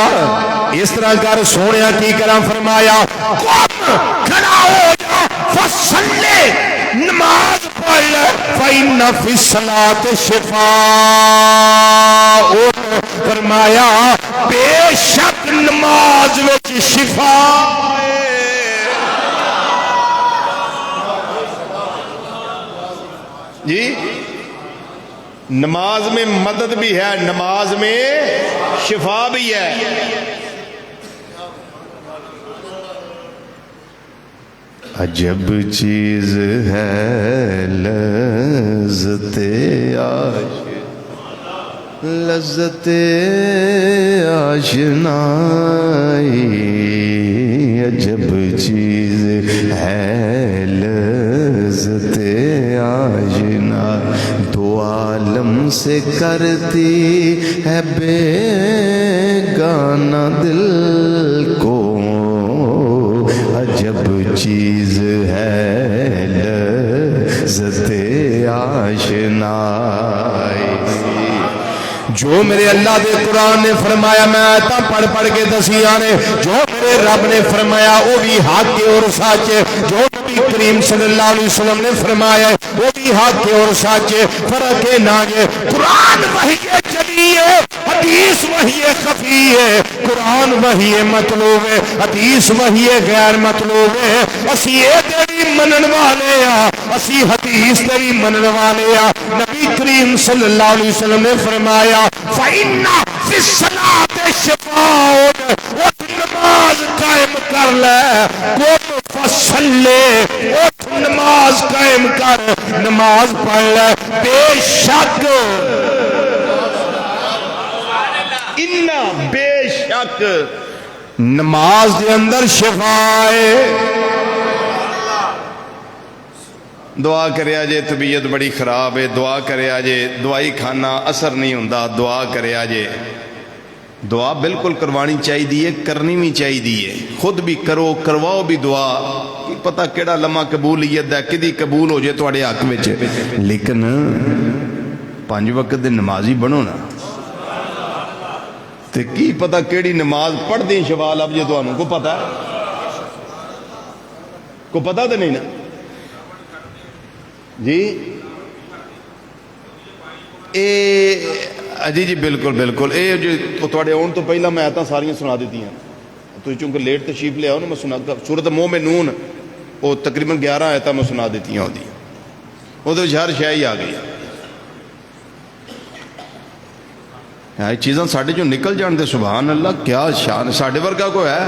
اس طرح کر سونے کی کرا، فرمایا قم کھڑا ہو جا فصلی، نماز پڑھ لے، فَإِنَّ فِي الصَّلَاةِ شِفَاءٌ، فرمایا بے شک نماز وچ شفا ہے۔ جی نماز میں مدد بھی ہے، نماز میں شفا بھی ہے۔ عجب چیز ہے لذت لذت آشنائی، عجب چیز ہے لذت آشنائی، دو عالم سے کرتی ہے بیگانہ دل کو، عجب چیز ہے لذت آشنائی۔ جو میرے اللہ دے قرآن نے فرمایا میں آیتاں پڑھ پڑھ کے دسیاں نے، جو میرے رب نے فرمایا وہ بھی حق اور سچ ہے، جو نبی کریم صلی اللہ علیہ وسلم نے فرمایا وہ بھی حق اور سچ ہے، فرق ہے نہ ہے۔ قرآن وحی جلی ہے، حدیث وحی خفی ہے، قرآن وحی مطلوب ہے، حدیث وحی غیر مطلوب ہے۔ اسی اے تیری منن والے ہاں، اسی حدیث تیری منن والے ہاں۔ نبی کریم صلی اللہ علیہ وسلم نے فرمایا فَإِنَّ فِي الصَّلَاةِ شِفَاءٌ، اٹھ نماز قائم کر لے، قُمْ فَصَلِّ، اٹھ نماز قائم کر، نماز پڑھ لے، بے شک انّا بے شک نماز دے اندر شفا ہے۔ دعا کرے آجے طبیعت بڑی خراب ہے، دعا کرے آجے دعائی کھانا اثر نہیں ہوندہ، دعا کرے آجے دعا بالکل کروانی چاہی دیئے، کرنی بھی چاہی دیئے، خود بھی کرو کرواؤ بھی دعا، کی پتہ کیڑا لمحہ قبولیت ہے کدی قبول ہو جائے تو اڑے حق وچ، لیکن 5 وقت دے نمازی بنو نا تے کی پتہ کیڑی نماز پڑھ دیں شوال اب یہ تو آنوں کو پتہ ہے، کو پتہ تو نہیں نا جی جی بالکل بالکل، اے جو تھوڑے اون تو پہلا میں آیتاں ساریاں سنا دیتی ہیں، تو چونکہ لیٹ تشریف لے آؤ نا میں سنا سورۃ مومنون وہ تقریباً 11 آیتاں میں سنا دیتی ہیں ہوتی وہ تو ہر شے ہی آ گئی یہ چیزاں ساڑھے جو نکل جان دے سبحان اللہ کیا شان، ساڑھے ورگا کوئی ہے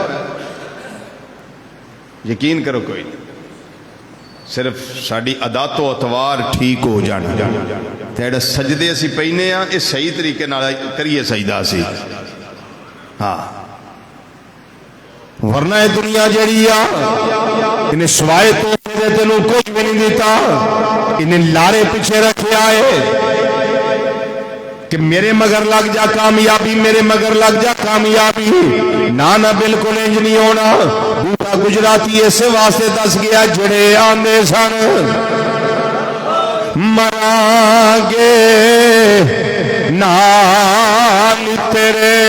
یقین کرو کوئی نہیں، صرف ساڑھی عادت و اتوار ٹھیک ہو جانا تیڑا سجدے اسی پہنے ہیں اس صحیح طریقے نہ کریے سجدہ سی ہاں، ورنہ دنیا جڑی انہیں سوائے تو تینوں کچھ بھی نہیں دیتا، انہیں لارے پیچھے رکھے آئے کہ میرے مگر لگ جا کامیابی، میرے مگر لگ جا کامیابی، نانا بالکل انج نہیں ہونا۔ بوٹا گجراتی ایسے واسطے دس گیا جڑے آندے سن مران گے نال تیرے،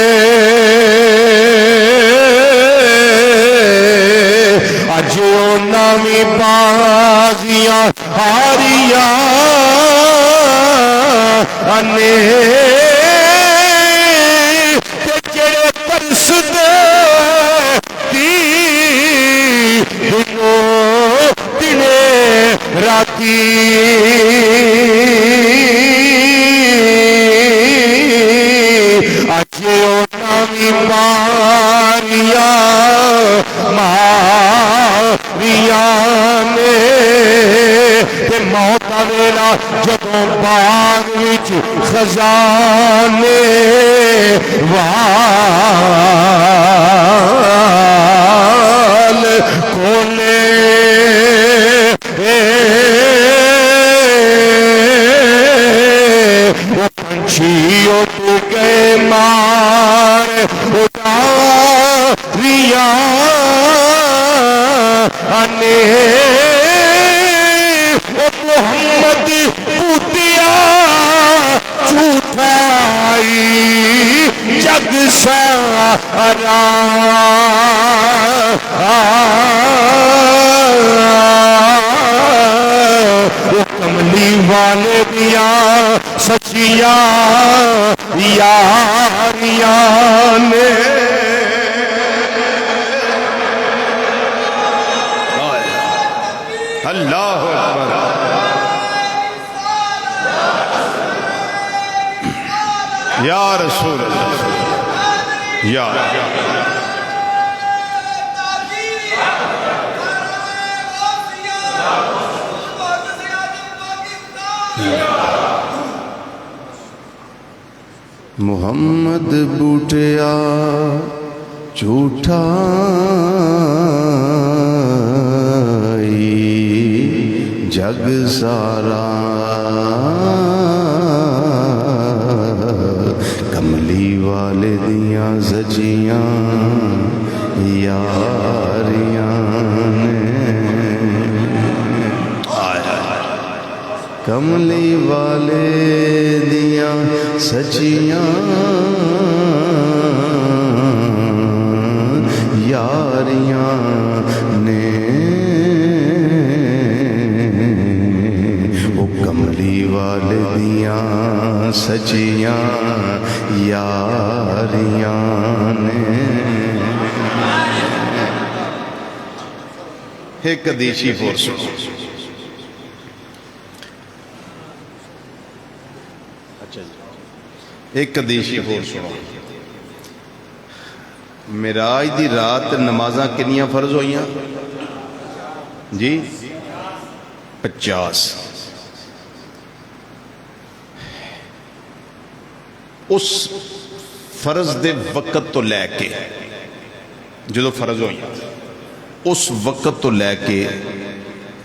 اجو نامی بازیاں ہاریاں انے تے جڑے ترس دے دنوں دنے راتی اجو نامی ماریا نے تے موت ویلا جدوں باغ وچ خزانے وال کھولے وہ پنچھی اٹھ گئے مار اٹاریاں انے محمد پوتیا جھوٹائی جگ سارا وہ کملی والے دیا سچیاں یاریاں نے اللہ اکبر یا رسول اللہ یا محمد بوٹیا جھوٹا جگ سارا کملی والے دیاں زجیاں یاریاں کملی والے دیاں سچیاں یاریاں نے وہ کملی والے دیاں سچیاں یاریاں نے ایک حدیثی فور سنو ایک حدیثی فور سنو معراج دی رات نمازاں کنیاں فرض ہوئیاں جی 50 اس فرض دے وقت تو لے کے جدو فرض ہوئیاں اس وقت تو لے کے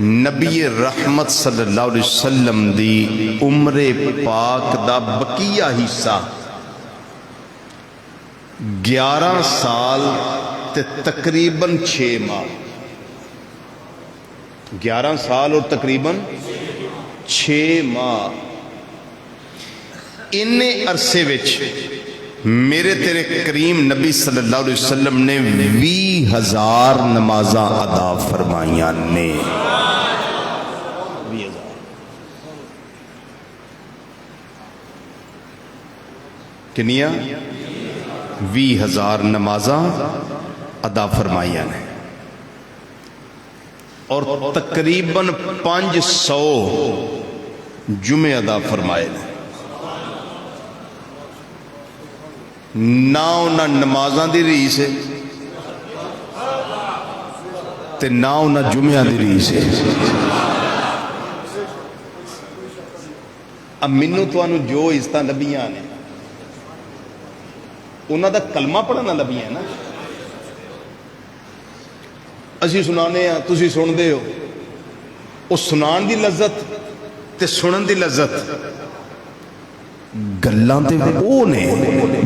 نبی رحمت صلی اللہ علیہ وسلم دی عمر پاک دا بقیہ حصہ 11 سال تے تقریباً 6 ماہ 11 سال اور تقریباً 6 ماہ انہیں عرصے وچ میرے تیرے کریم نبی صلی اللہ علیہ وسلم نے 20,000 نمازاں ادا فرمائیاں نے کنیاں 20,000 نمازاں ادا فرمائیاں نے اور تقریباً 500 جمعے ادا فرمائے نے نہ انہاں نمازاں دی ریس ہے تے نہ انہاں جمعہ دی ریس ہے اب منو تو انہوں جو عزتاں نبیاں نے انہاں دا کلمہ پڑھنا لبھی ہے نا اسی سنانے ہیں تسی سن دے ہو اس سنان دی لذت تے سنن دی لذت گلاں تے او نے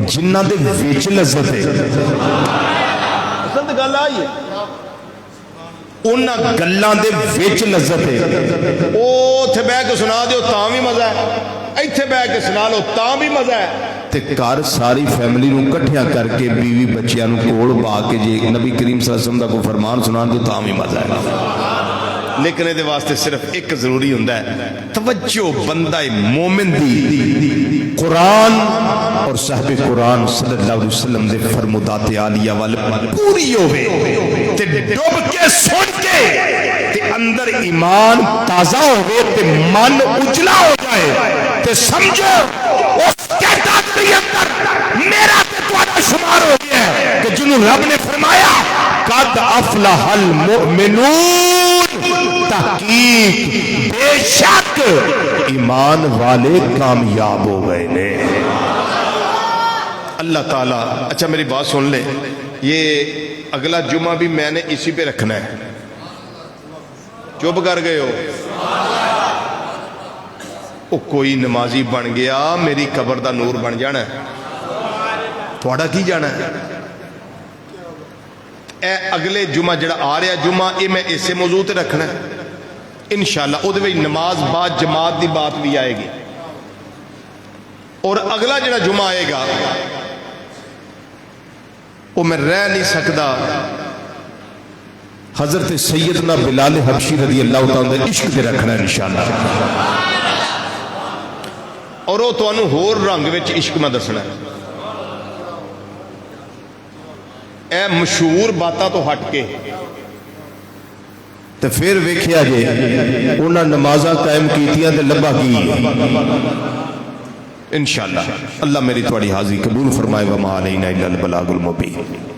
جنہ دے وچ لذت ہے اصل تے گل آئی ہے انہاں گلاں دے وچ لذت ہے او تھے بہ کے سنا دیو تاں بھی مزہ ہے ایتھے بہ کے سنا لو تاں بھی مزہ ہے تے کار ساری فیملی نو کٹھیاں کر کے بیوی بچیاں نو کول با کے جے نبی کریم صلی اللہ علیہ وسلم دا کوئی فرمان سنان دے تاں بھی مزہ ہے لیکن دے واسطے صرف ایک ضروری ہوندا ہے توجہ بندہ مومن دی قرآن اور صاحب قرآن صلی اللہ علیہ وسلم دے فرمودات عالیہ والے پوری ہوئے تے ڈوب کے سن کے تے اندر ایمان تازہ ہوئے تے من اجلا ہو جائے تے سمجھو اس کہتات کے اندر میرا تے تمہارا شمار ہو گیا ہے کہ جنہوں رب نے فرمایا قد افلح المؤمنون تحقیق بے شک ایمان والے کامیاب ہو گئے نے اللہ تعالیٰ اچھا میری بات سن لے یہ اگلا جمعہ بھی میں نے اسی پہ رکھنا ہے چپ کر گئے ہو او کوئی نمازی بن گیا میری قبر دا نور بن جانا ہے تھوڑا کی جانا ہے اے اگلے جمعہ جڑا آ رہا جمعہ یہ میں اسے موضوع تے رکھنا ہے انشاءاللہ او دے وچ نماز بعد جماعت دی بات بھی آئے گی اور اگلا جڑا جمعہ آئے گا وہ میں رہ نہیں سکتا حضرت سیدنا بلال حبشی رضی اللہ تعالیٰ عشق دے رکھنا ہے انشاءاللہ اور وہ تو انہوں ہور رنگ وچ عشق میں دسنا ہے اے مشہور باتاں تو ہٹ کے تو پھر ویکھیا جے انہاں نمازاں قائم کیتیاں تے لبا کی انشاءاللہ اللہ میری تھوڑی حاضری قبول فرمائے وما علینا الا البلاغ المبین.